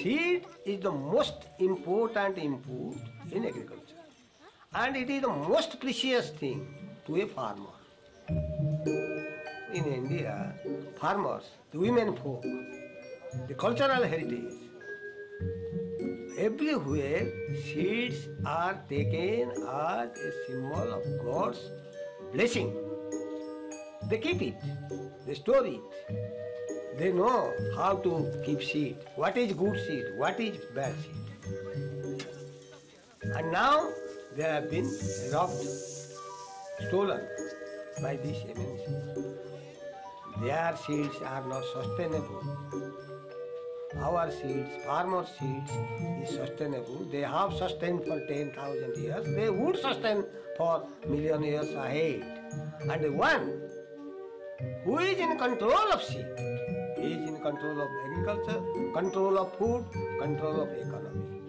seed is the most important input in agriculture. And it is the most precious thing to a farmer. In India, farmers, the women folk, the cultural heritage, everywhere seeds are taken as a symbol of God's blessing. They keep it, they store it. They know how to keep seed, what is good seed, what is bad seed. And now they have been robbed, stolen by these MNCs. Their seeds are not sustainable. Our seeds, farmer seeds, is sustainable. They have sustained for 10,000 years. They would sustain for million years ahead. And the one who is in control of seed, he is in control of agriculture, control of food, control of economy.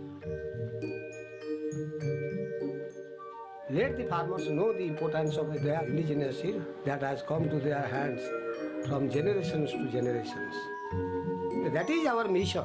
Let the farmers know the importance of their indigenous seed that has come to their hands from generations to generations. That is our mission.